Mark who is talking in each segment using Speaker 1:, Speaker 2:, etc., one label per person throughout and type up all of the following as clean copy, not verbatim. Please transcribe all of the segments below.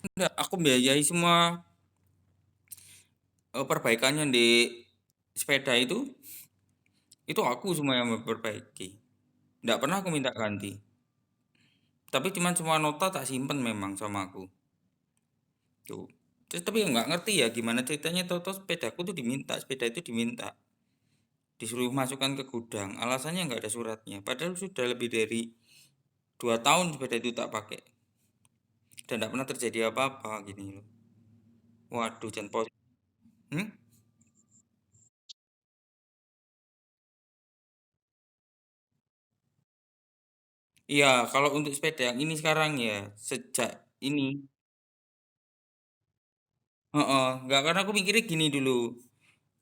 Speaker 1: Enggak, aku biayai semua perbaikannya di sepeda itu aku semua yang memperbaiki. Enggak pernah aku minta ganti. Tapi cuman semua nota tak simpen memang sama aku. Tuh. Terus tapi nggak ngerti ya gimana ceritanya tahu-tahu sepedaku tuh diminta, sepeda itu diminta. Disuruh masukkan ke gudang. Alasannya nggak ada suratnya. Padahal sudah lebih dari 2 tahun sepeda itu tak pakai. Dan tidak pernah terjadi apa-apa gini loh. Waduh, jangan pos. Hmm? Iya, kalau untuk sepeda yang ini sekarang ya, sejak ini, heeh, nggak karena aku mikirnya gini dulu.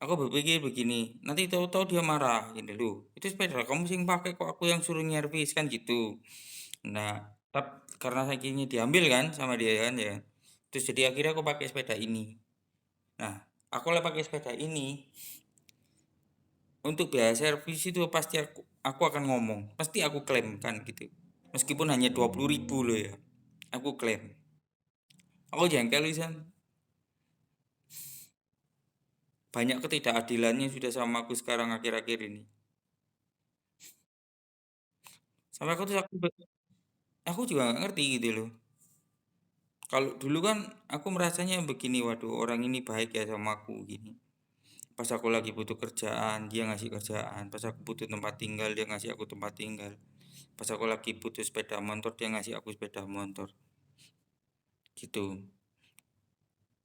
Speaker 1: Aku berpikir begini, nanti tahu-tahu dia marah gini loh. Itu sepeda kamu sing pakai kok aku yang suruh nyervis kan gitu. Nah, tapi karena sakingnya diambil kan sama dia kan ya. Terus jadi akhirnya aku pakai sepeda ini. Nah, aku lah pakai sepeda ini untuk biaya servis itu pasti aku akan ngomong, pasti aku klaim kan gitu. Meskipun hanya 20.000 loh ya, aku klaim. Aku jengkel Wisan. Banyak ketidakadilannya sudah sama aku sekarang akhir-akhir ini. Sampai aku juga nggak ngerti gitu loh. Kalau dulu kan aku merasanya begini, waduh orang ini baik ya sama aku gini. Pas aku lagi butuh kerjaan, dia ngasih kerjaan. Pas aku butuh tempat tinggal, dia ngasih aku tempat tinggal. Pas aku lagi butuh sepeda motor, dia ngasih aku sepeda motor. Gitu.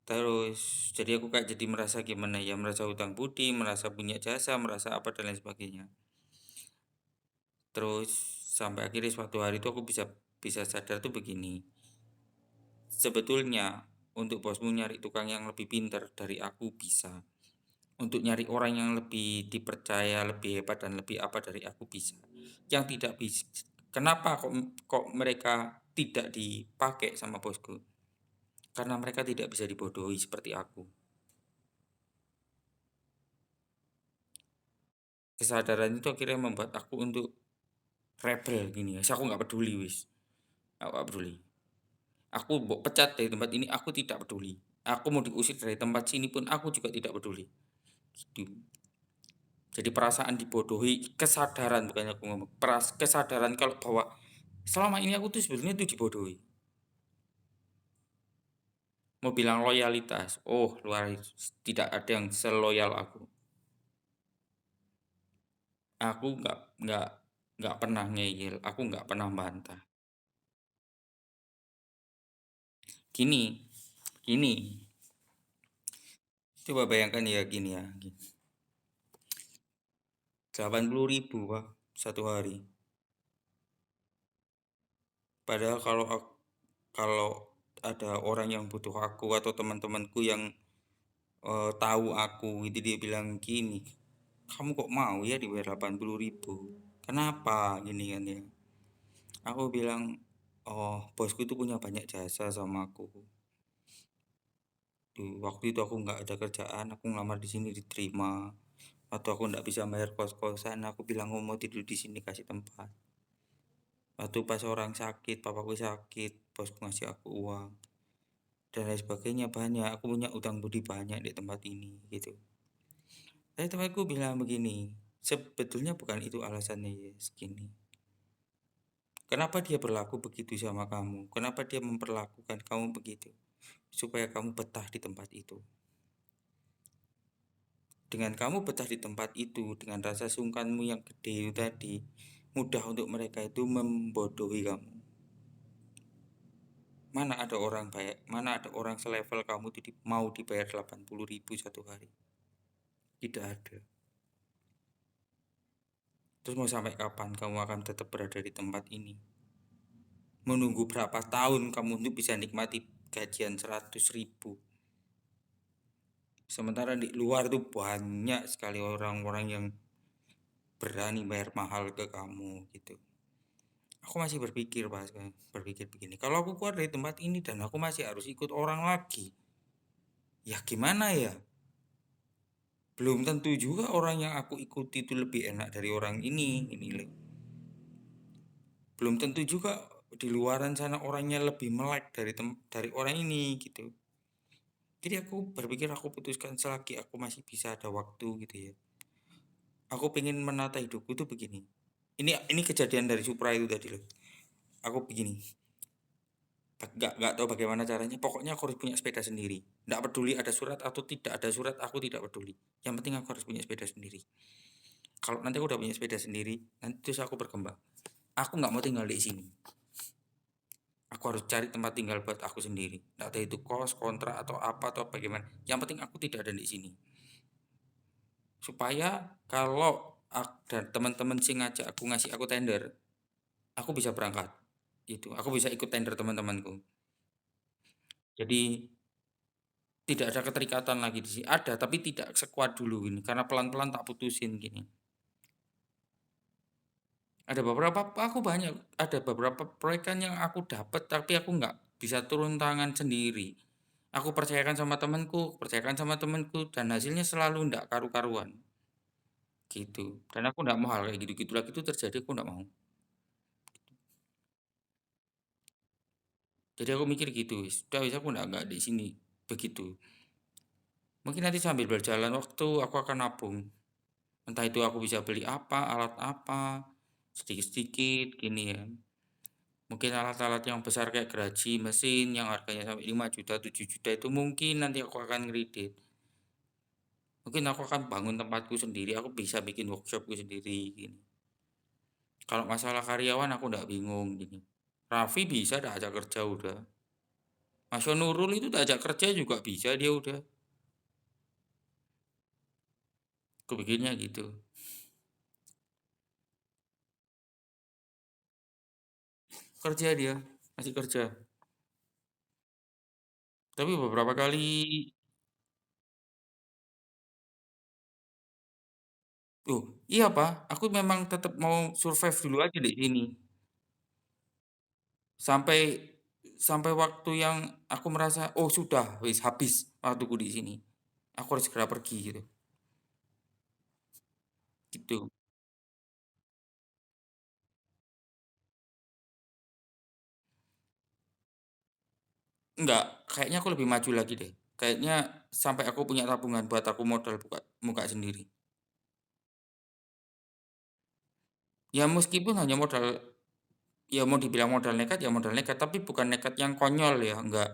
Speaker 1: Terus, jadi aku kayak jadi merasa gimana ya, merasa hutang budi, merasa punya jasa, merasa apa dan lain sebagainya. Terus sampai akhirnya suatu hari itu aku bisa bisa sadar tuh begini. Sebetulnya untuk bosmu nyari tukang yang lebih pintar dari aku bisa. Untuk nyari orang yang lebih dipercaya, lebih hebat dan lebih apa dari aku bisa. Yang tidak bisa. Kenapa kok mereka tidak dipakai sama bosku? Karena mereka tidak bisa dibodohi seperti aku. Kesadaran itu akhirnya membuat aku untuk rebel gini ya. Aku nggak peduli wis. Aku nggak peduli. Aku mau pecat dari tempat ini, aku tidak peduli. Aku mau diusir dari tempat sini pun aku juga tidak peduli. Gitu. Jadi perasaan dibodohi, kesadaran bukannya aku ngomong, kesadaran kalau bahwa selama ini aku tuh sebetulnya tuh dibodohi. Mau bilang loyalitas, oh luar tidak ada yang seloyal aku. Aku nggak pernah ngeyel, aku nggak pernah bantah. Gini, gini, coba bayangkan ya gini ya, 80.000 Pak, satu hari. Padahal kalau ada orang yang butuh aku atau teman-temanku yang tahu aku itu dia bilang gini, kamu kok mau ya dibayar 80.000? Kenapa gini kan ya? Aku bilang, oh bosku itu punya banyak jasa sama aku. Waktu itu aku nggak ada kerjaan, aku ngelamar di sini diterima. Atau aku nggak bisa bayar kos-kosan, aku bilang mau tidur di sini kasih tempat. Waktu pas orang sakit, papaku sakit, bosku ngasih aku uang dan lain sebagainya banyak. Aku punya utang budi banyak di tempat ini gitu. Tapi temanku bilang begini, sebetulnya bukan itu alasannya ya segini. Kenapa dia berlaku begitu sama kamu? Kenapa dia memperlakukan kamu begitu? Supaya kamu betah di tempat itu. Dengan kamu betah di tempat itu, dengan rasa sungkanmu yang gede itu tadi, mudah untuk mereka itu membodohi kamu. Mana ada orang baik, mana ada orang selevel kamu itu mau dibayar 80.000 satu hari. Tidak ada. Terus mau sampai kapan kamu akan tetap berada di tempat ini? Menunggu berapa tahun kamu untuk bisa nikmati gajian 100.000? Sementara di luar tuh banyak sekali orang-orang yang berani bayar mahal ke kamu gitu. Aku masih berpikir Pak, berpikir begini. Kalau aku keluar dari tempat ini dan aku masih harus ikut orang lagi, ya gimana ya? Belum tentu juga orang yang aku ikuti itu lebih enak dari orang ini loh. Belum tentu juga di luaran sana orangnya lebih melek dari orang ini gitu. Jadi aku berpikir aku putuskan selagi aku masih bisa ada waktu gitu ya. Aku pengen menata hidupku tuh begini. Ini kejadian dari Supra itu tadi loh. Aku begini, nggak tahu bagaimana caranya. Pokoknya aku harus punya sepeda sendiri. Nggak peduli ada surat atau tidak ada surat, aku tidak peduli. Yang penting aku harus punya sepeda sendiri. Kalau nanti aku udah punya sepeda sendiri, nanti terus aku berkembang. Aku nggak mau tinggal di sini. Aku harus cari tempat tinggal buat aku sendiri. Nggak tahu itu kos, kontrak atau apa atau bagaimana. Yang penting aku tidak ada di sini. Supaya kalau dan teman-teman sing ngajak aku ngasih aku tender, aku bisa berangkat. Itu, aku bisa ikut tender teman-temanku. Jadi tidak ada keterikatan lagi di sini. Ada, tapi tidak sekuat dulu ini karena pelan-pelan tak putusin gini. Ada beberapa proyek kan yang aku dapat tapi aku nggak bisa turun tangan sendiri. Aku percayakan sama temanku, percayakan sama temanku dan hasilnya selalu nggak karu-karuan gitu. Dan aku nggak mau hal kayak gitu-gitu lagi itu terjadi, aku nggak mau. Jadi aku mikir gitu, sudah wis aku nggak di sini begitu. Mungkin nanti sambil berjalan waktu aku akan nabung. Entah itu aku bisa beli apa, alat apa, sedikit-sedikit gini ya. Mungkin alat-alat yang besar kayak geraji mesin yang harganya sampai 5 juta, 7 juta itu mungkin nanti aku akan kredit. Mungkin aku akan bangun tempatku sendiri, aku bisa bikin workshopku sendiri gini. Kalau masalah karyawan aku nggak bingung gini. Raffi bisa dah ajak kerja udah. Mas Nurul itu tak ajak kerja juga bisa dia udah. Kebikinnya gitu. Kerja dia, masih kerja. Tapi beberapa kali, oh iya Pak, aku memang tetap mau survive dulu aja di sini. Sampai sampai waktu yang aku merasa, oh sudah, wis habis waktuku di sini. Aku harus segera pergi gitu. Gitu. Enggak, kayaknya aku lebih maju lagi deh. Kayaknya sampai aku punya tabungan buat aku modal buka muka sendiri. Ya meskipun hanya modal, ya mau dibilang modal nekat, tapi bukan nekat yang konyol ya, enggak.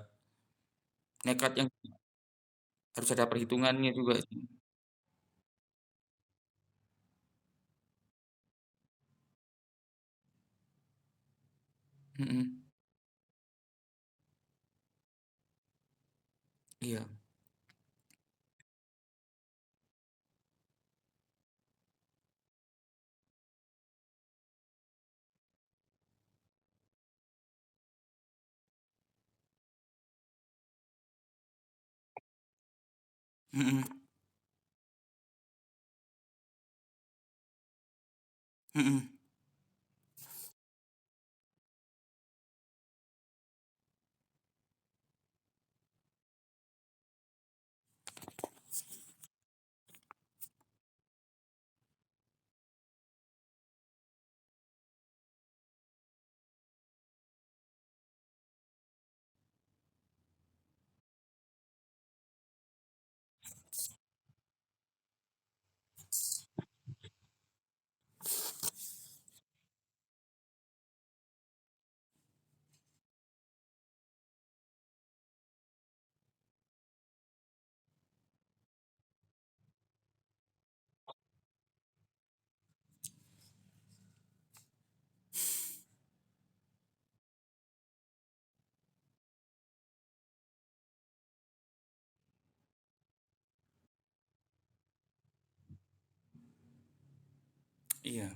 Speaker 1: Nekat yang harus ada perhitungannya juga sih. Mhm, iya, mhm, mhm, iya,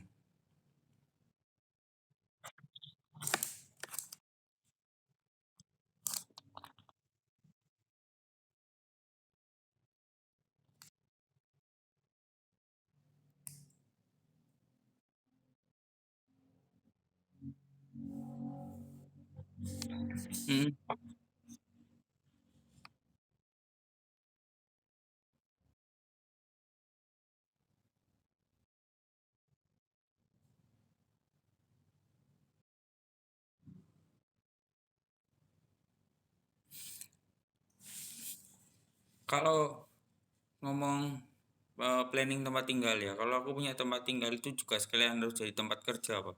Speaker 1: mhm, Kalau ngomong planning tempat tinggal ya, kalau aku punya tempat tinggal itu juga sekalian harus jadi tempat kerja, Pak.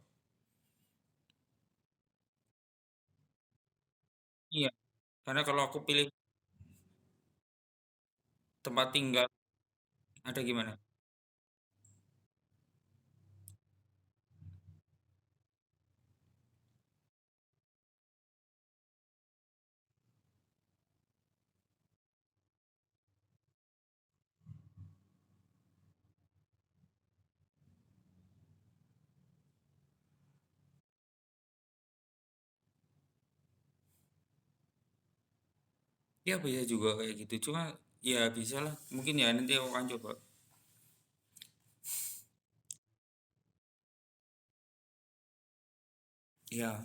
Speaker 1: Iya, karena kalau aku pilih tempat tinggal ada gimana? Ya bisa juga kayak gitu, cuma ya bisa lah. Mungkin ya nanti aku akan coba. Ya,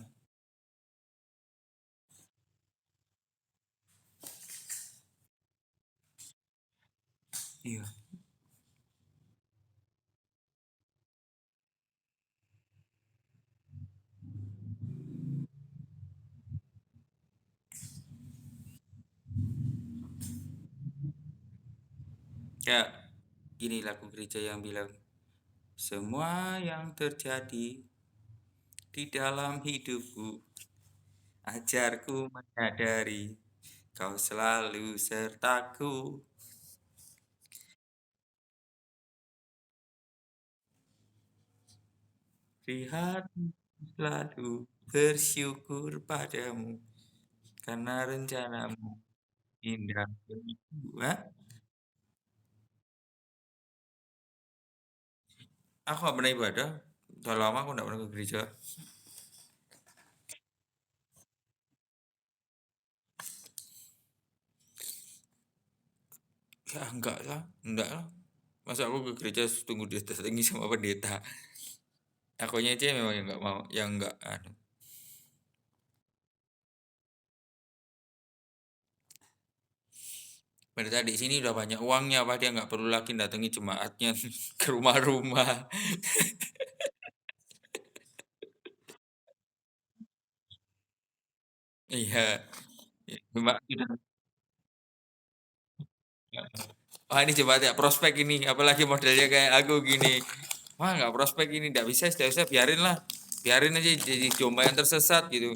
Speaker 1: iya. Ya, gini lagu gereja yang bilang, semua yang terjadi di dalam hidupku, ajarku menyadari kau selalu sertaku. Lihat selalu bersyukur padamu karena rencanamu indah begitu. Hah? Aku gak pernah ibadah. Udah lama aku gak pernah ke gereja. Ya enggak lah, enggak lah. Masa aku ke gereja tunggu didatangi sama pendeta. Akunya aja memang yang enggak mau, yang enggak anu. Pendeta di sini udah banyak uangnya, apa dia nggak perlu lagi datangi jemaatnya ke rumah-rumah. Iya, jemaat udah. Wah ini jemaat ya prospek ini, apalagi modelnya kayak aku gini. Wah nggak prospek ini, nggak bisa, biarin lah. Biarin aja jadi domba yang tersesat gitu.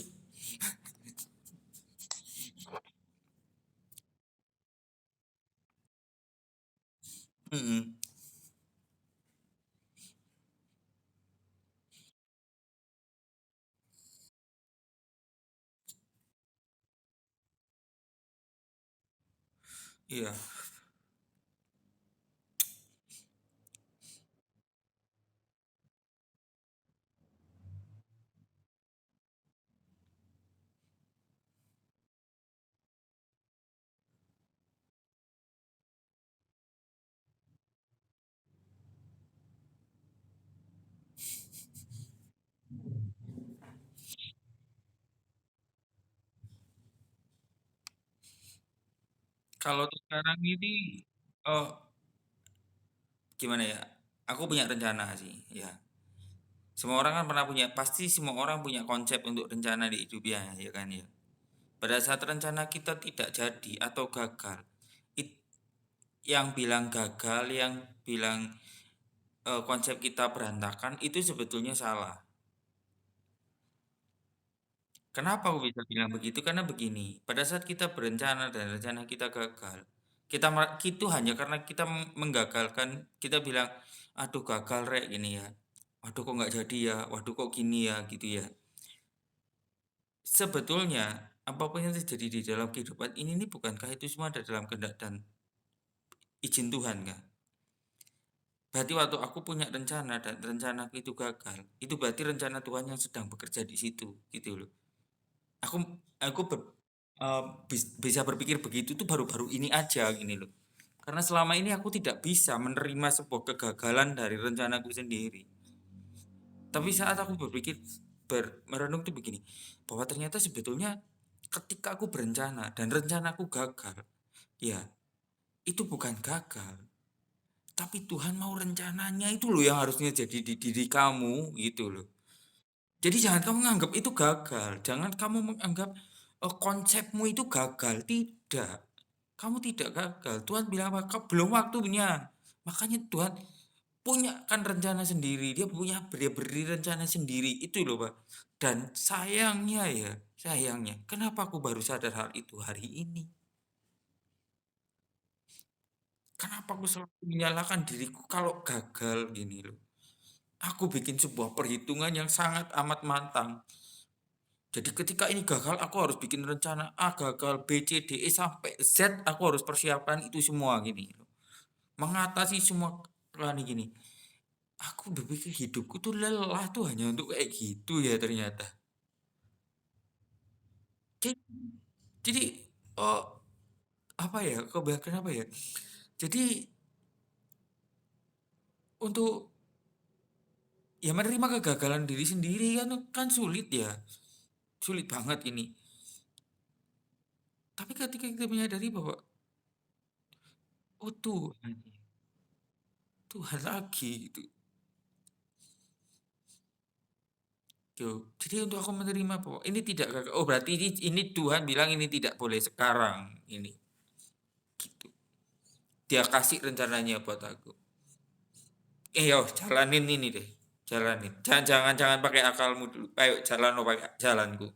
Speaker 1: Mm-mm. Iya, kalau sekarang ini, oh gimana ya? Aku punya rencana sih, ya. Semua orang kan pernah punya, pasti semua orang punya konsep untuk rencana di hidupnya, ya kan ya. Pada saat rencana kita tidak jadi atau gagal, it- yang bilang gagal, yang bilang konsep kita berantakan, itu sebetulnya salah. Kenapa aku bisa bilang begitu? Karena begini, pada saat kita berencana dan rencana kita gagal, itu hanya karena kita menggagalkan, kita bilang, aduh gagal rek gini ya, waduh kok nggak jadi ya, waduh kok gini ya, gitu ya. Sebetulnya, apapun yang terjadi di dalam kehidupan ini bukankah itu semua ada dalam kehendak dan izin Tuhan kan? Berarti waktu aku punya rencana dan rencanaku itu gagal, itu berarti rencana Tuhan yang sedang bekerja di situ, gitu loh. Aku aku bisa berpikir begitu tuh baru-baru ini aja gini loh. Karena selama ini aku tidak bisa menerima sebuah kegagalan dari rencanaku sendiri. Tapi saat aku berpikir merenung tuh begini, bahwa ternyata sebetulnya ketika aku berencana dan rencanaku gagal, ya itu bukan gagal, tapi Tuhan mau rencananya itu loh yang harusnya jadi di diri kamu gitu loh. Jadi jangan kamu menganggap itu gagal, jangan kamu menganggap konsepmu itu gagal, tidak. Kamu tidak gagal. Tuhan bilang apa? Belum waktunya. Makanya Tuhan punya kan rencana sendiri. Dia beri rencana sendiri. Itu loh, Pak. Dan sayangnya, kenapa aku baru sadar hal itu hari ini? Kenapa aku selalu menyalahkan diriku kalau gagal gini loh. Aku bikin sebuah perhitungan yang sangat amat matang. Jadi ketika ini gagal, aku harus bikin rencana A, gagal B, C, D, E sampai Z, aku harus persiapkan itu semua gini loh. Mengatasi semua ini gini. Aku berpikir hidupku tuh lelah tuh hanya untuk kayak gitu ya ternyata. Jadi, jadi oh, apa ya? Kebanyakan apa ya? Jadi untuk ya menerima kegagalan diri sendiri kan sulit ya. Sulit banget ini. Tapi ketika kita menyadari bahwa oh Tuhan, Tuhan lagi gitu. Tuh. Jadi untuk aku menerima bahwa ini tidak gagal. Oh berarti ini Tuhan bilang ini tidak boleh sekarang ini. Gitu. Dia kasih rencananya buat aku. Yo jalanin ini deh. Jalanin. Jangan pakai akalmu dulu. Ayo jalan lo pakai jalanku.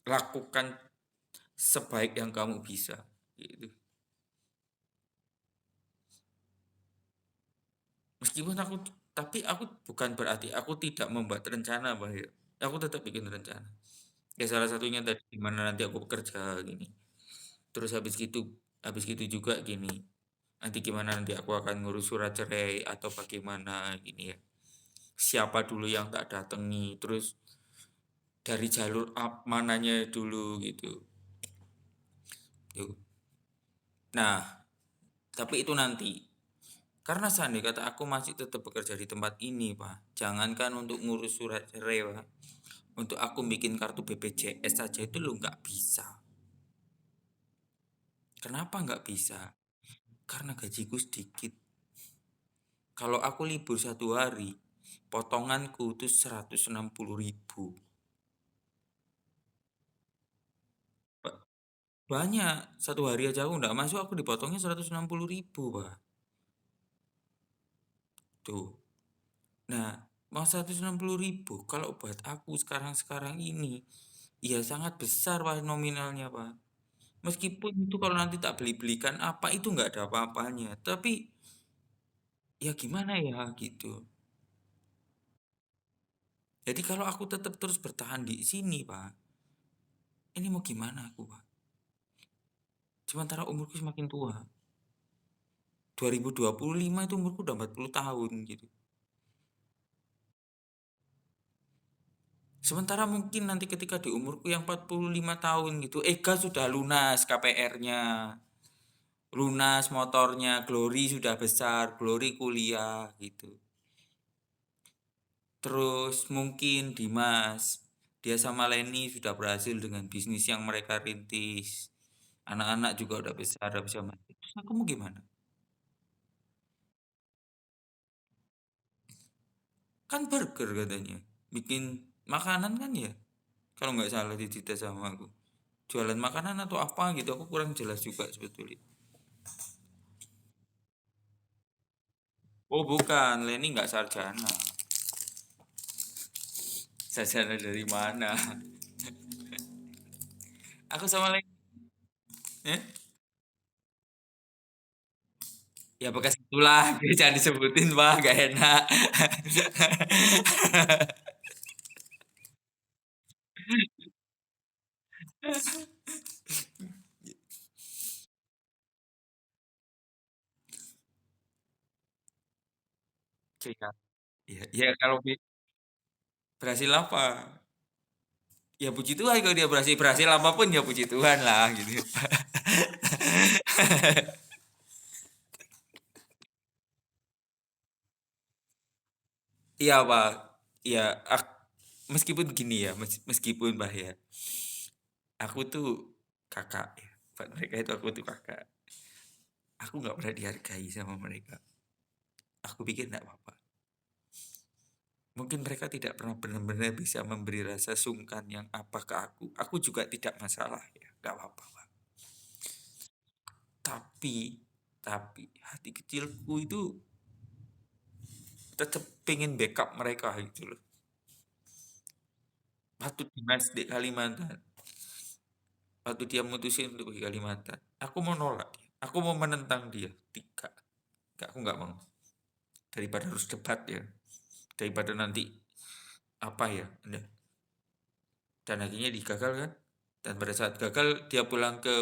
Speaker 1: Lakukan sebaik yang kamu bisa. Gitu. Meskipun tapi aku bukan berarti aku tidak membuat rencana, Bah, ya. Aku tetap bikin rencana. Ya salah satunya tadi gimana nanti aku bekerja gini. Terus habis gitu juga gini. Nanti gimana nanti aku akan ngurus surat cerai atau bagaimana gini ya. Siapa dulu yang tak datangi, terus dari jalur mananya dulu gitu. Tuh. Nah, tapi itu nanti. Karena seandainya kata aku masih tetap bekerja di tempat ini, Pak. Jangankan untuk ngurus surat cerai, Pak. Untuk aku bikin kartu BPJS saja itu lo nggak bisa. Kenapa nggak bisa? Karena gajiku sedikit. Kalau aku libur 1 hari, potonganku itu 160.000. Banyak. 1 hari aja aku nggak masuk, aku dipotongnya 160.000, Pak. Tuh. Nah, mau 160.000 kalau buat aku sekarang-sekarang ini, ya sangat besar Pak nominalnya Pak. Meskipun itu kalau nanti tak beli-belikan apa itu nggak ada apa-apanya. Tapi ya gimana ya gitu. Jadi kalau aku tetap terus bertahan di sini Pak, ini mau gimana aku Pak? Sementara umurku semakin tua. 2025 itu umurku udah 40 tahun gitu. Sementara mungkin nanti ketika di umurku yang 45 tahun gitu, Ega sudah lunas KPR-nya, lunas motornya, Glory sudah besar, Glory kuliah gitu. Terus mungkin Dimas, dia sama Leni sudah berhasil dengan bisnis yang mereka rintis. Anak-anak juga udah besar, udah bisa mandiri. Terus aku mau gimana? Kan burger katanya. Bikin makanan kan ya? Kalau nggak salah dicita sama aku. Jualan makanan atau apa gitu, aku kurang jelas juga sebetulnya. Oh bukan, Leni nggak sarjana. Sarjana dari mana? Aku sama Leni, eh? Ya bekas itulah, jangan disebutin Pak, gak enak. Iya, iya, ya, kalau berhasil apa? Ya puji Tuhan kalau dia berhasil berhasil apapun ya puji Tuhan lah gitu. Iya Pak, ya meskipun gini ya, meskipun Pak ya, aku tuh kakak ya. Buat mereka itu aku tuh kakak. Aku nggak pernah dihargai sama mereka. Aku pikir nggak apa-apa. Mungkin mereka tidak pernah benar-benar bisa memberi rasa sungkan yang apa ke aku. Aku juga tidak masalah ya, nggak apa-apa, Pak. Tapi tapi hati kecilku itu tetap pengen backup mereka gitu loh. Waktu dinas di Kalimantan, waktu dia mutusin untuk ke Kalimantan, aku mau nolak dia. Aku mau menentang dia. Tidak, aku nggak mau. Daripada harus debat ya, daripada nanti apa ya, nah, dan akhirnya digagal kan. Dan pada saat gagal dia pulang ke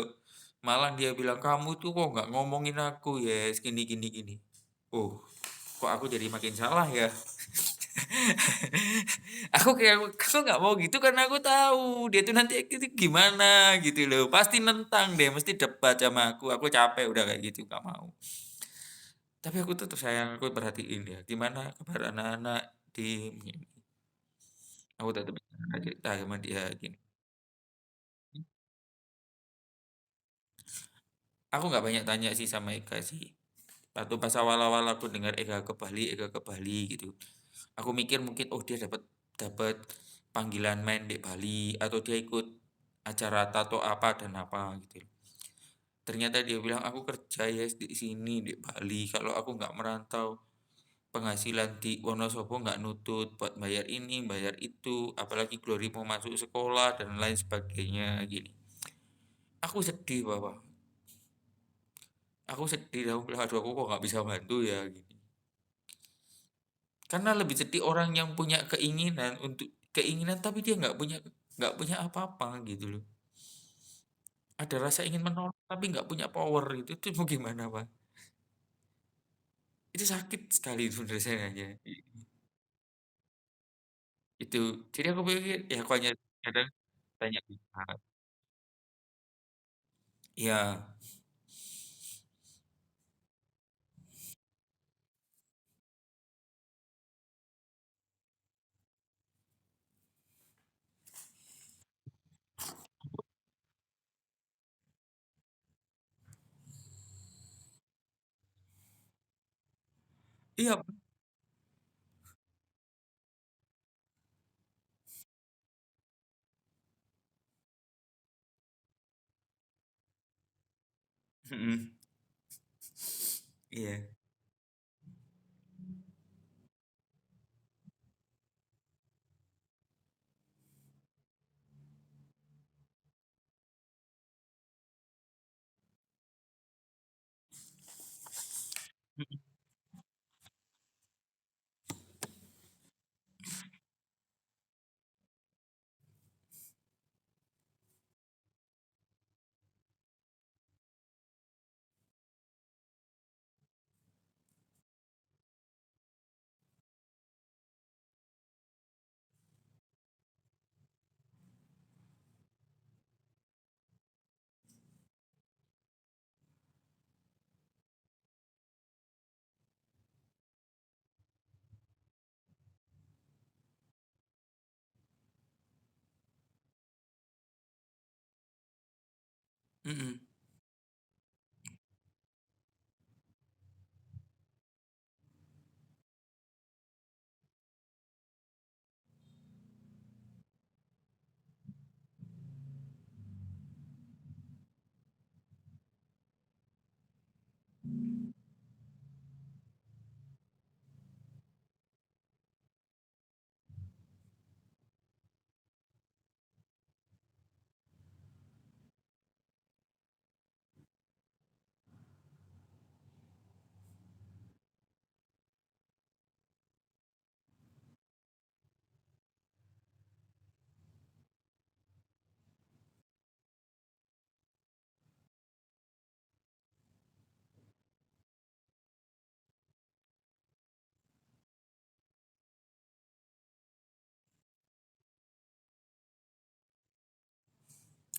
Speaker 1: Malang, dia bilang kamu tuh kok nggak ngomongin aku ya, gini gini gini. Oh, kok aku jadi makin salah ya. Aku kayak aku nggak mau gitu karena aku tahu dia tuh nanti itu gimana gitu loh. Pasti nentang deh, mesti debat sama aku. Aku capek udah kayak gitu, nggak mau. Tapi aku tetap sayang, aku perhatiin dia. Gimana kabar anak-anak di aku tetap cerita sama dia gini. Aku nggak banyak tanya sih sama Ega sih. Waktu pas awal-awal aku dengar Ega ke Bali gitu. Aku mikir mungkin oh dia dapat dapat panggilan main di Bali atau dia ikut acara tato apa dan apa gitu. Ternyata dia bilang aku kerja ya di sini di Bali. Kalau aku nggak merantau penghasilan di Wonosobo nggak nutut buat bayar ini, bayar itu, apalagi Glory mau masuk sekolah dan lain sebagainya gini. Aku sedih Bapak. Aku sedih aku bilang aduh aku kok nggak bisa bantu ya gini. Karena lebih sedih orang yang punya keinginan untuk keinginan tapi dia nggak punya apa-apa gitu loh. Ada rasa ingin menolong tapi nggak punya power gitu. Itu mau gimana, Pak? Itu sakit sekali sebenarnya saya aja. Itu. Jadi aku pikir ya aku hanya kadang tanya iya, iya, mhm, iya, mhm, mhm,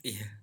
Speaker 1: iya,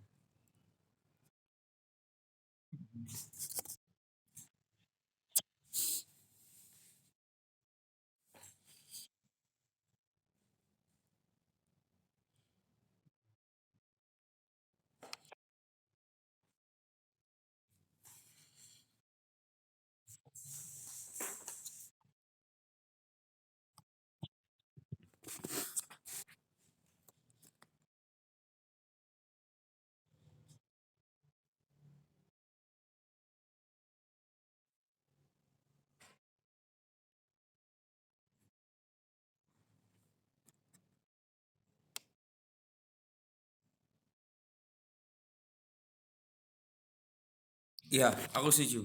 Speaker 1: Iya, aku setuju.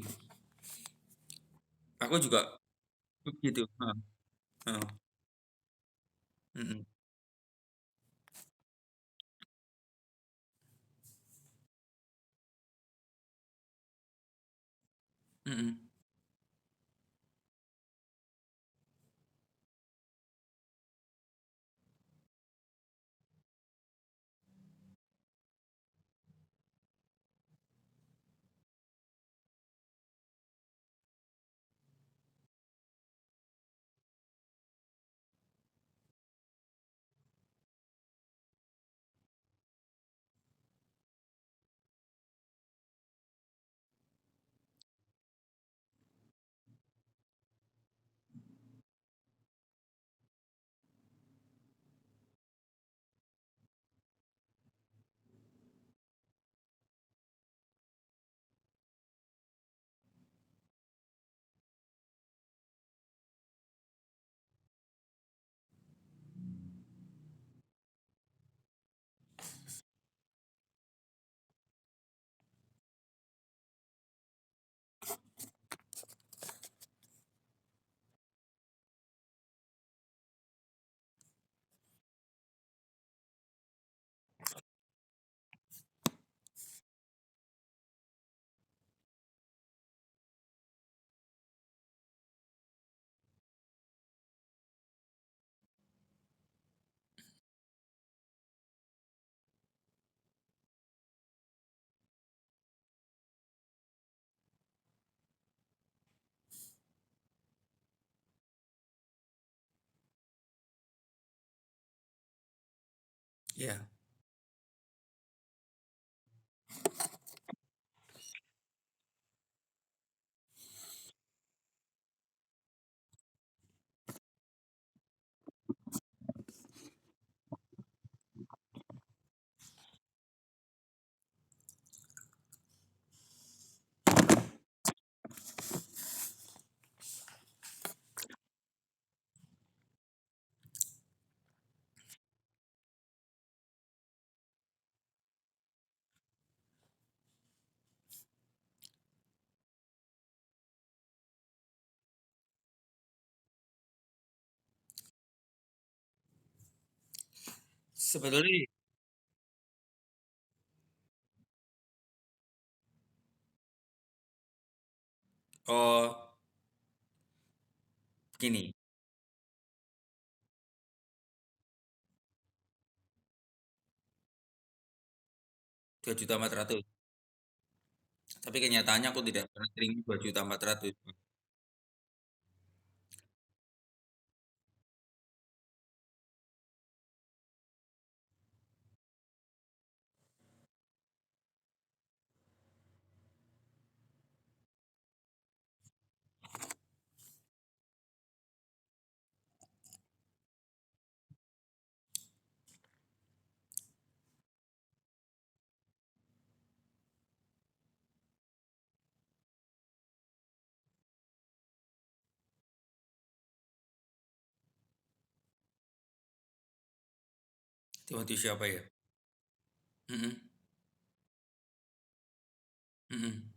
Speaker 1: Aku juga begitu. Heeh, heeh, mhm, mhm. Iya. Sebetulnya, oh, gini, 2.400.000. Tapi kenyataannya aku tidak pernah terima 2.400.000. Waktu siapa ya? Mhm, mhm,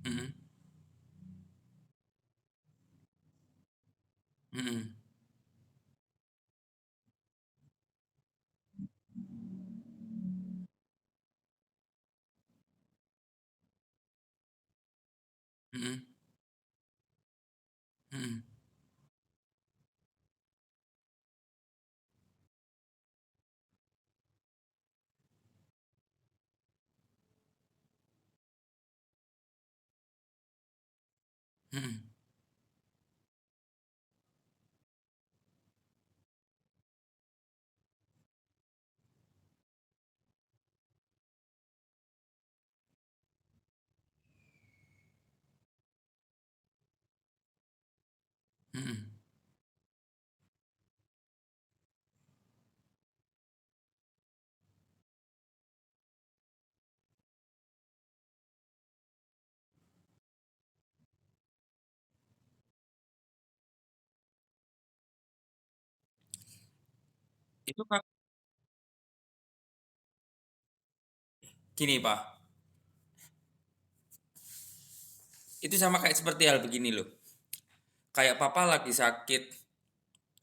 Speaker 1: mhm, mhm, mhm, mhm, mhm, mhm, itu Kak, Gini, Pak. Itu sama kayak seperti hal begini loh. Kayak papa lagi sakit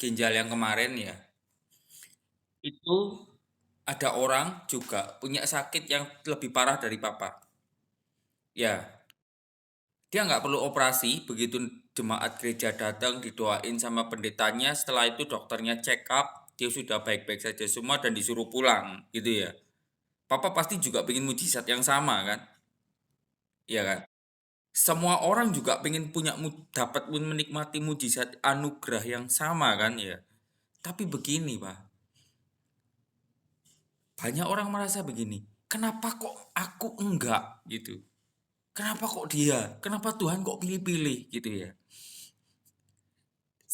Speaker 1: ginjal yang kemarin ya. Itu ada orang juga punya sakit yang lebih parah dari papa. Ya, dia nggak perlu operasi, begitu jemaat gereja datang didoain sama pendetanya, setelah itu dokternya check up, dia sudah baik-baik saja semua dan disuruh pulang, gitu ya. Papa pasti juga pengen mujizat yang sama kan? Iya kan? Semua orang juga pengen punya dapat menikmati mujizat anugerah yang sama kan ya. Tapi begini, Pak. Banyak orang merasa begini, kenapa kok aku enggak gitu? Kenapa kok dia? Kenapa Tuhan kok pilih-pilih gitu ya?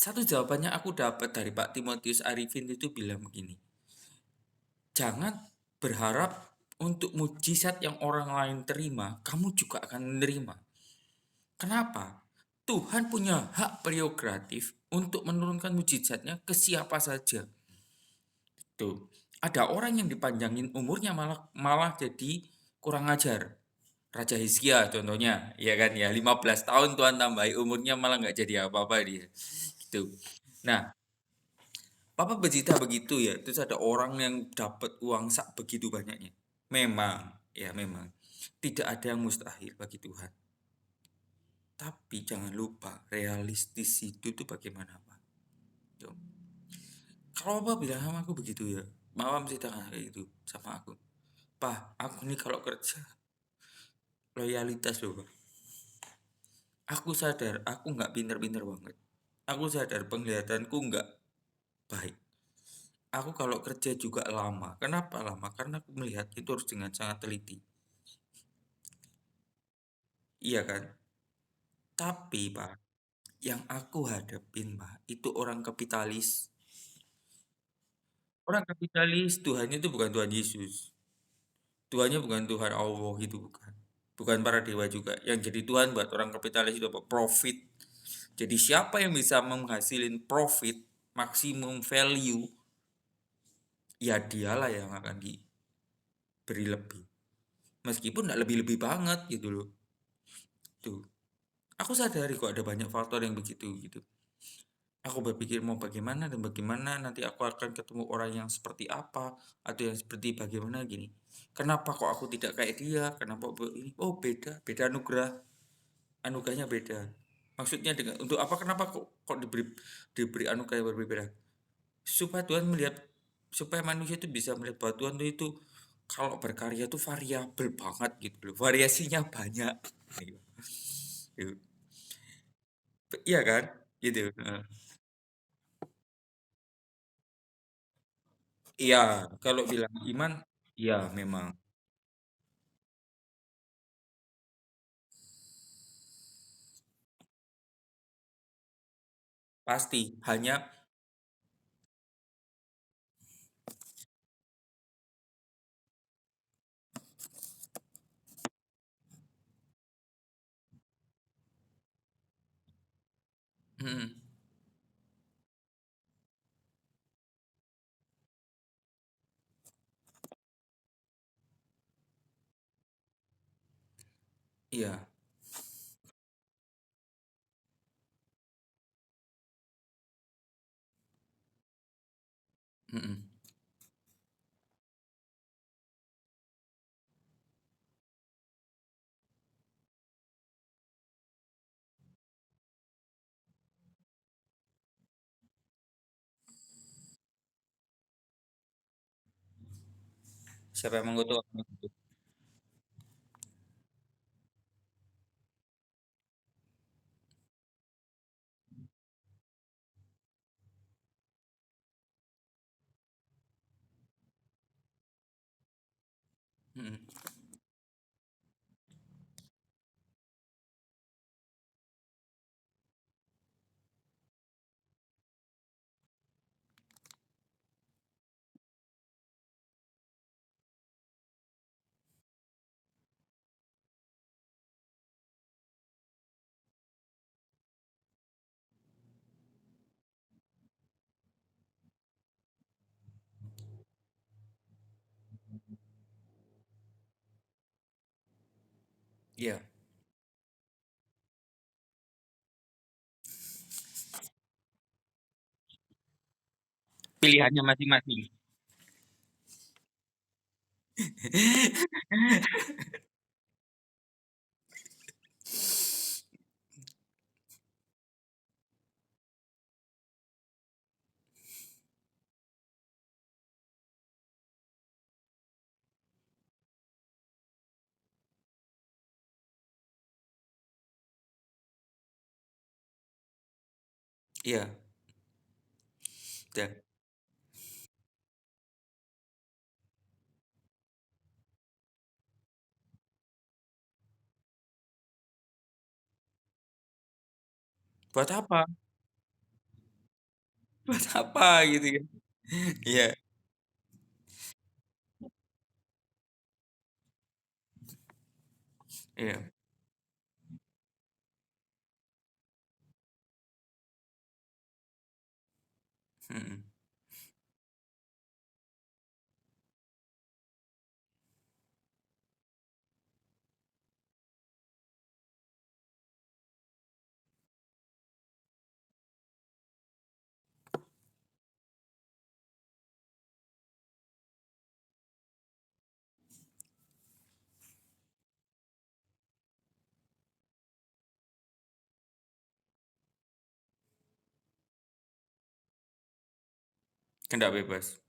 Speaker 1: Satu jawabannya aku dapat dari Pak Timotius Arifin itu bilang begini, jangan berharap untuk mujizat yang orang lain terima, kamu juga akan menerima. Kenapa? Tuhan punya hak prerogatif untuk menurunkan mujizatnya ke siapa saja. Tuh, ada orang yang dipanjangin umurnya malah malah jadi kurang ajar. Raja Hizkia contohnya, ya kan ya, 15 tahun Tuhan tambahi umurnya malah nggak jadi apa-apa dia. Gitu. Nah, Papa bercerita begitu ya, terus ada orang yang dapat uang sak begitu banyaknya. Memang, ya memang. Tidak ada yang mustahil bagi Tuhan. Tapi jangan lupa, realistis itu tuh bagaimana, Pak? Tuh. Kalau Papa bilang sama aku begitu ya, Mama mesti tangan kayak gitu sama aku. Pak, aku nih kalau kerja, loyalitas loh, Pak. Aku sadar, aku nggak pinter-pinter banget. Aku sadar penglihatanku nggak baik. Aku kalau kerja juga lama. Kenapa lama? Karena aku melihat itu harus dengan sangat teliti. Iya kan? Tapi Pak, yang aku hadapin Pak, itu orang kapitalis. Orang kapitalis, Tuhannya itu bukan Tuhan Yesus. Tuhannya bukan Tuhan Allah gitu, bukan. Bukan para dewa juga. Yang jadi Tuhan buat orang kapitalis itu apa? Profit. Jadi siapa yang bisa menghasilin profit, maksimum value, ya dialah yang akan diberi lebih. Meskipun nggak lebih-lebih banget gitu loh. Tuh. Aku sadari kok ada banyak faktor yang begitu gitu. Aku berpikir mau bagaimana dan bagaimana nanti aku akan ketemu orang yang seperti apa atau yang seperti bagaimana gini. Kenapa kok aku tidak kayak dia? Kenapa ini? Oh beda, beda anugerah. Anugerahnya beda. Maksudnya dengan untuk apa? Kenapa kok diberi anugerah yang berbeda? Supaya Tuhan melihat, supaya manusia itu bisa melihat bahwa Tuhan itu kalau berkarya itu variabel banget gitu loh. Variasinya banyak. Gitu. Gitu. Iya kan? Gitu. Heeh. Iya, kalau bilang iman, iya memang pasti. Hanya, mm, iya, mm. Siapa yang mengutuk akan mengutuk. Mm. Iya, pilihannya masing-masing. Iya, dan buat apa? Buat apa gitu kan? Iya, iya, mhm, kehendak bebas.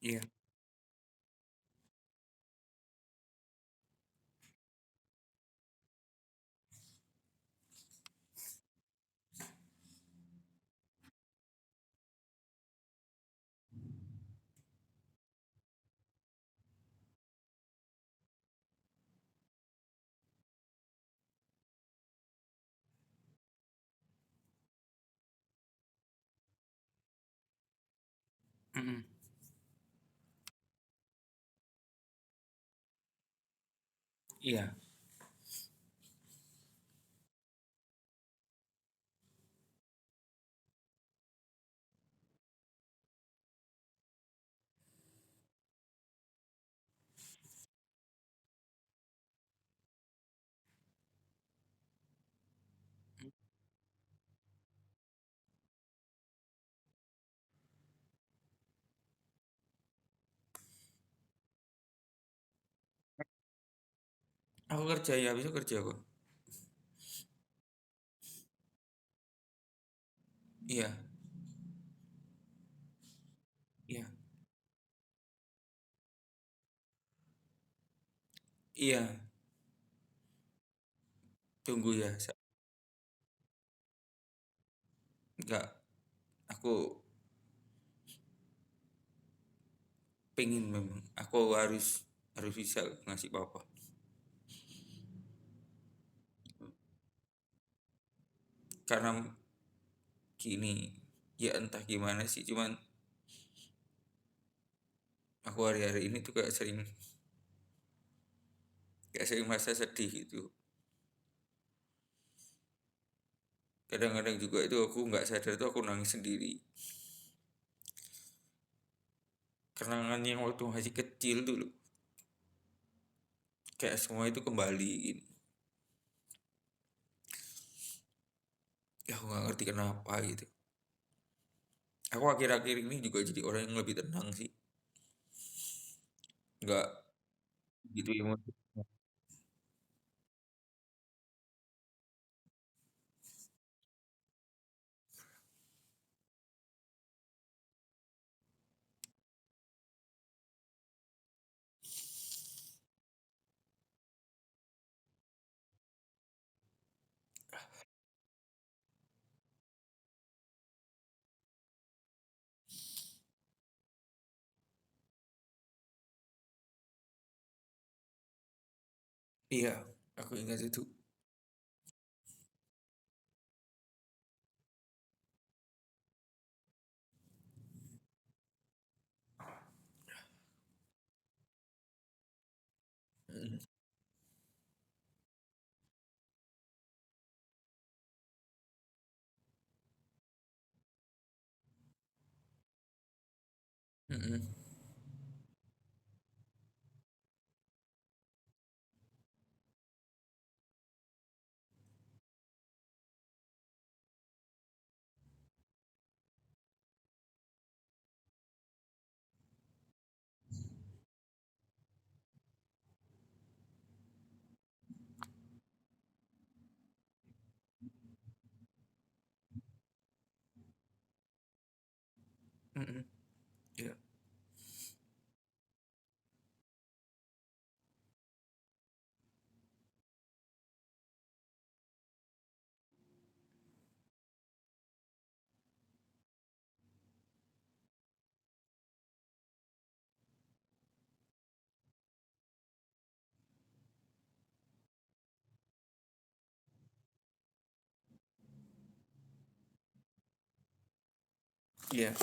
Speaker 1: Iya, mhm, iya, aku kerja ya, besok kerja kok. Iya, iya, iya, tunggu ya, enggak, aku pengen memang, aku harus harus bisa ngasih papa, karena gini, ya entah gimana sih, cuman aku hari-hari ini tuh kayak sering merasa sedih gitu. Kadang-kadang juga itu aku nggak sadar tuh aku nangis sendiri. Kenangan yang waktu masih kecil dulu, kayak semua itu kembali gini. Ya aku nggak ngerti kenapa gitu. Aku akhir-akhir ini juga jadi orang yang lebih tenang sih. Nggak gitu emosi.
Speaker 2: Iya, aku ingat itu. Mhm, mhm, mhm, iya, iya,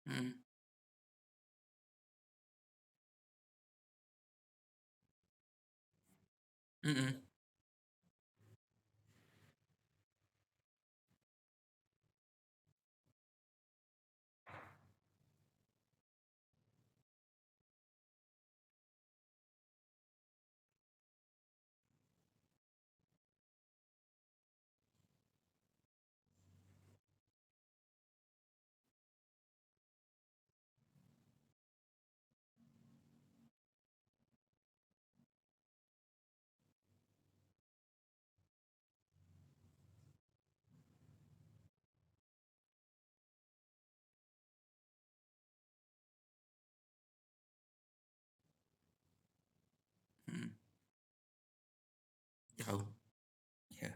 Speaker 2: mhm, mhm, mhm, jauh, iya,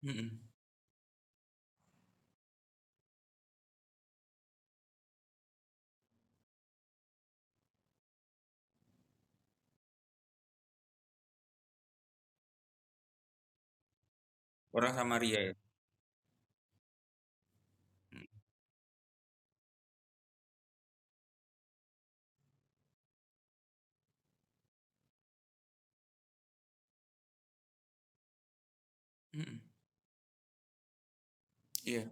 Speaker 2: mhm.
Speaker 1: Orang Samaria ya? Mhm,
Speaker 2: Mhm, iya,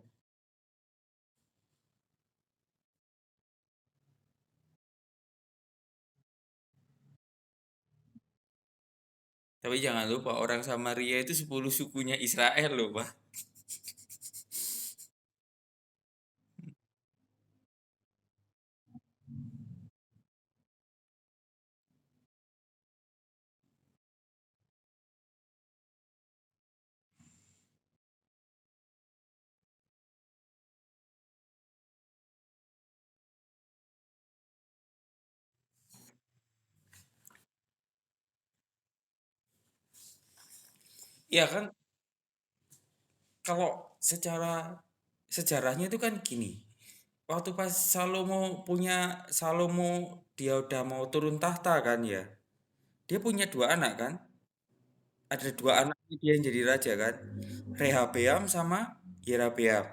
Speaker 1: tapi jangan lupa orang Samaria itu 10 sukunya Israel loh, Pak. Iya kan, kalau secara sejarahnya itu kan gini, waktu pas Salomo dia udah mau turun tahta kan ya, dia punya 2 anak kan, ada 2 anak dia yang jadi raja kan, Rehabeam sama Yerabeam.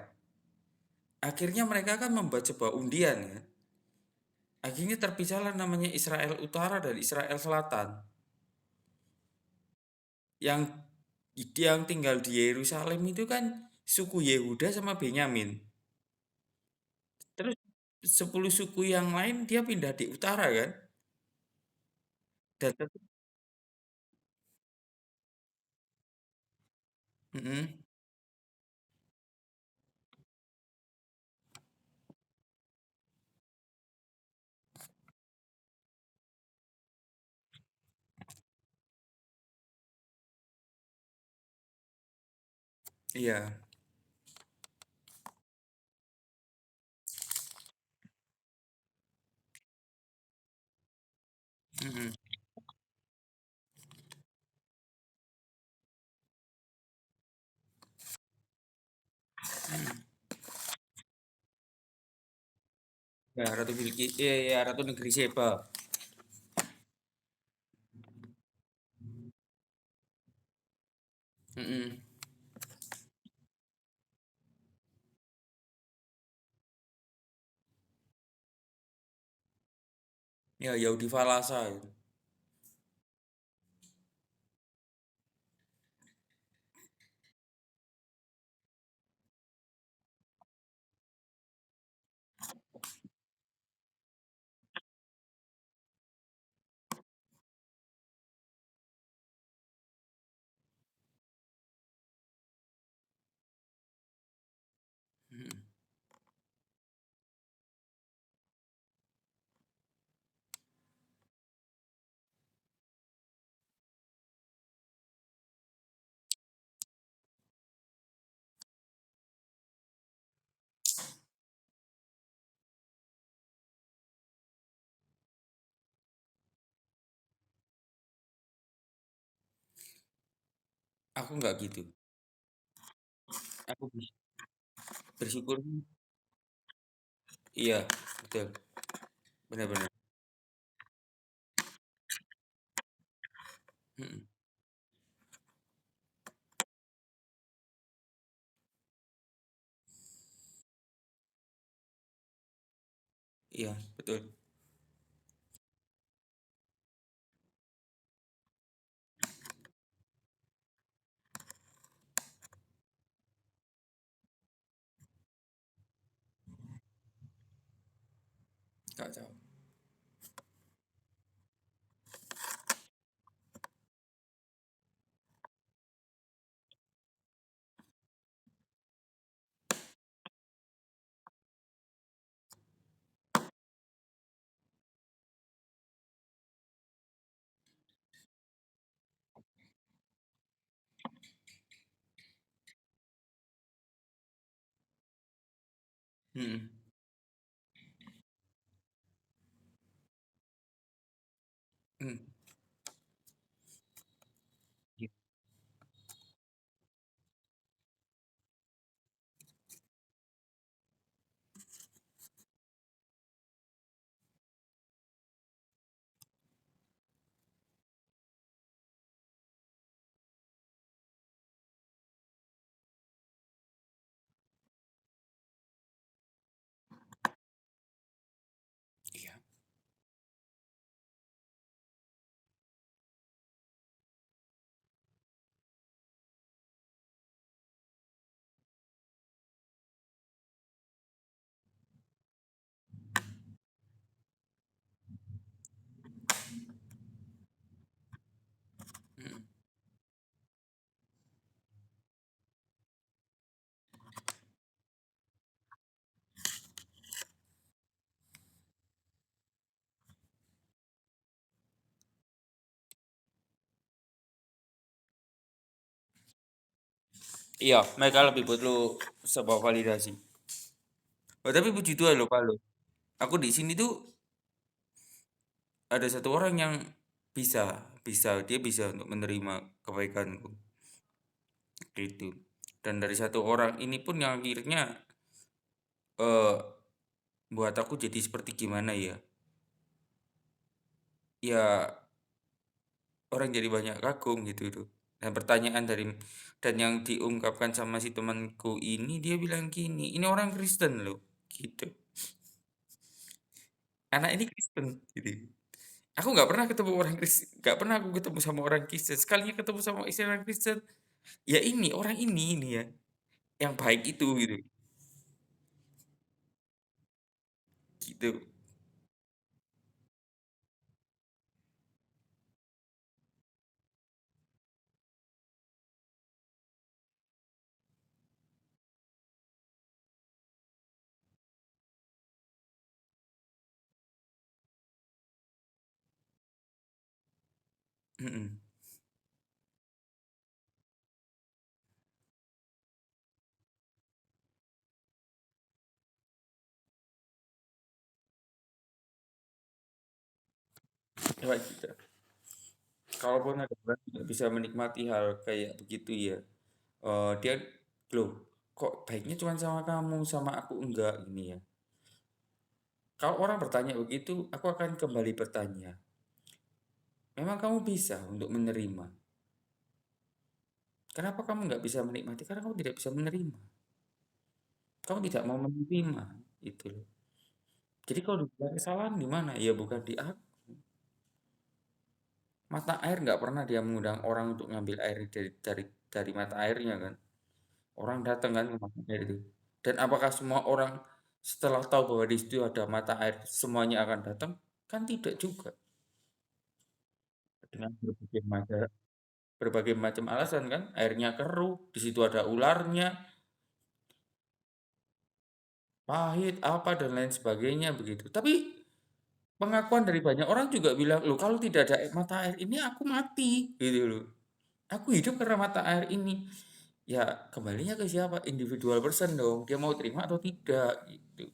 Speaker 1: Akhirnya mereka kan membuat sebuah undian kan, akhirnya terpisahlah namanya Israel Utara dan Israel Selatan. Yang yang tinggal di Yerusalem itu kan suku Yehuda sama Benyamin. Terus 10 suku yang lain dia pindah di utara kan. Dan tetap, mm-mm.
Speaker 2: Iya. Mhm. Mhm. Ya, Ratu Bilqis, ya Ratu Negeri Seba. Mhm. Ya, Yahudi Falasa itu. Mhm. Aku nggak gitu. Aku bersyukur. Iya, betul. Benar-benar. Mhm. Iya, betul. Nggak tahu. Mhm. Mhm. Iya. Iya. Mhm. Iya, mereka lebih perlu sebuah validasi. Oh, tapi puji Tuhan loh, Pak, loh. Aku di sini tuh ada satu orang yang bisa, dia bisa untuk menerima kebaikanku, gitu. Dan dari satu orang ini pun yang akhirnya eh buat aku jadi seperti gimana ya? Ya, orang jadi banyak kagum gitu tuh. Dan pertanyaan dari dan yang diungkapkan sama si temanku ini dia bilang gini, ini orang Kristen loh, gitu. Anak ini Kristen, gitu. Aku nggak pernah ketemu orang Kristen, nggak pernah aku ketemu sama orang Kristen. Sekalinya ketemu sama istri orang Kristen, ya ini orang ini ya, yang baik itu gitu, gitu. Mhm. Wah, kita. Kalaupun ada orang tidak bisa menikmati hal kayak begitu ya, dia, "Loh, kok baiknya cuma sama kamu, sama aku enggak?" Gini ya. Kalau orang bertanya begitu, aku akan kembali bertanya, "Memang kamu bisa untuk menerima? Kenapa kamu nggak bisa menikmati? Karena kamu tidak bisa menerima. Kamu tidak mau menerima." Itu loh. Jadi kalau dibilang kesalahan di mana? Ya bukan di aku. Mata air nggak pernah dia mengundang orang untuk ngambil air dari mata airnya kan. Orang datang kan ke mata air itu. Dan apakah semua orang setelah tahu bahwa di situ ada mata air semuanya akan datang? Kan tidak juga. Dengan berbagai macam alasan kan. Airnya keruh, di situ ada ularnya, pahit, apa dan lain sebagainya begitu. Tapi pengakuan dari banyak orang juga bilang, loh kalau tidak ada mata air ini aku mati gitu loh. Aku hidup karena mata air ini. Ya kembalinya ke siapa? Individual person dong. Dia mau terima atau tidak gitu.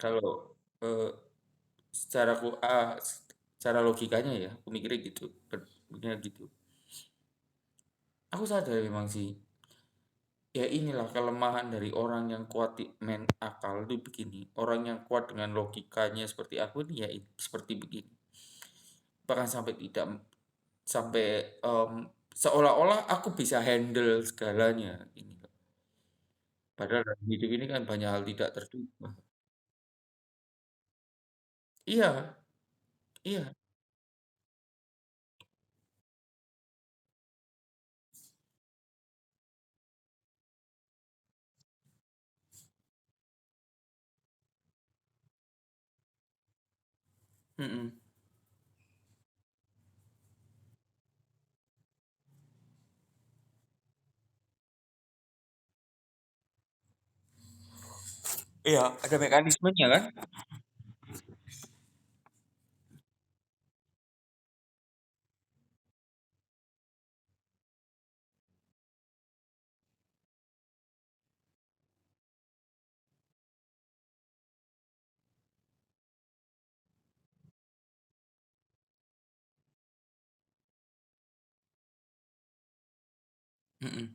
Speaker 2: Kalau eh, secara logikanya ya, aku mikirnya gitu. Mikirnya gitu. Aku sadar memang sih. Ya inilah kelemahan dari orang yang kuat di main akal itu begini. Orang yang kuat dengan logikanya seperti aku ini ya seperti begini. Bahkan sampai tidak sampai seolah-olah aku bisa handle segalanya ini. Padahal dalam hidup ini kan banyak hal tidak terduga. Iya, iya. Mm-mm. Iya, ada mekanismenya kan? Mm-mm.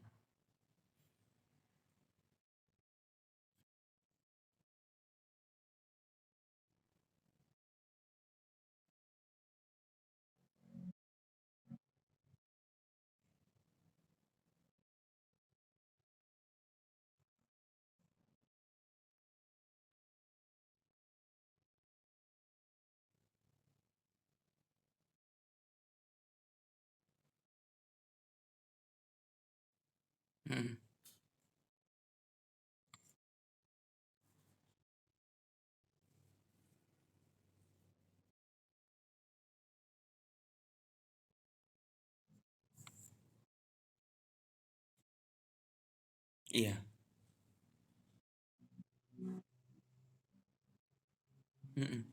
Speaker 2: Mm-mm. Iya. Mm-mm.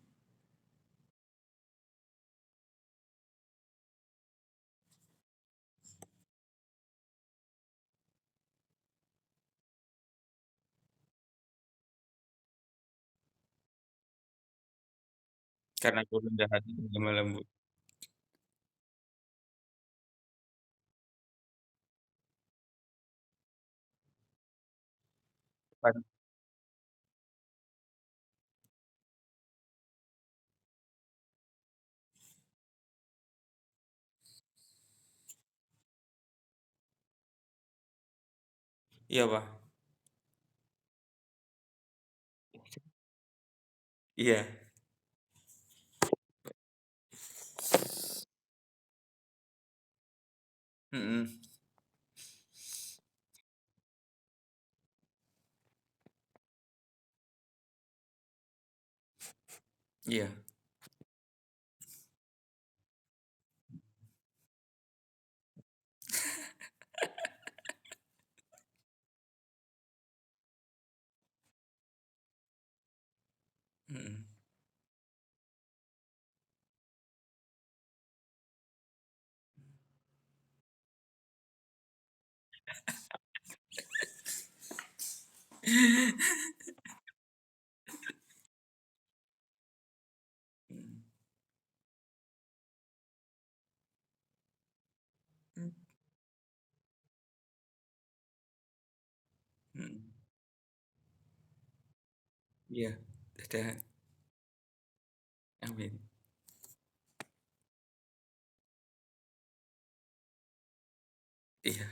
Speaker 2: Karena aku rendah hati dan lemah lembut. Pan- Iya, Pak. Iya. Mm-mm. Iya. Mm-mm. Iya, dadah. Amin. Iya.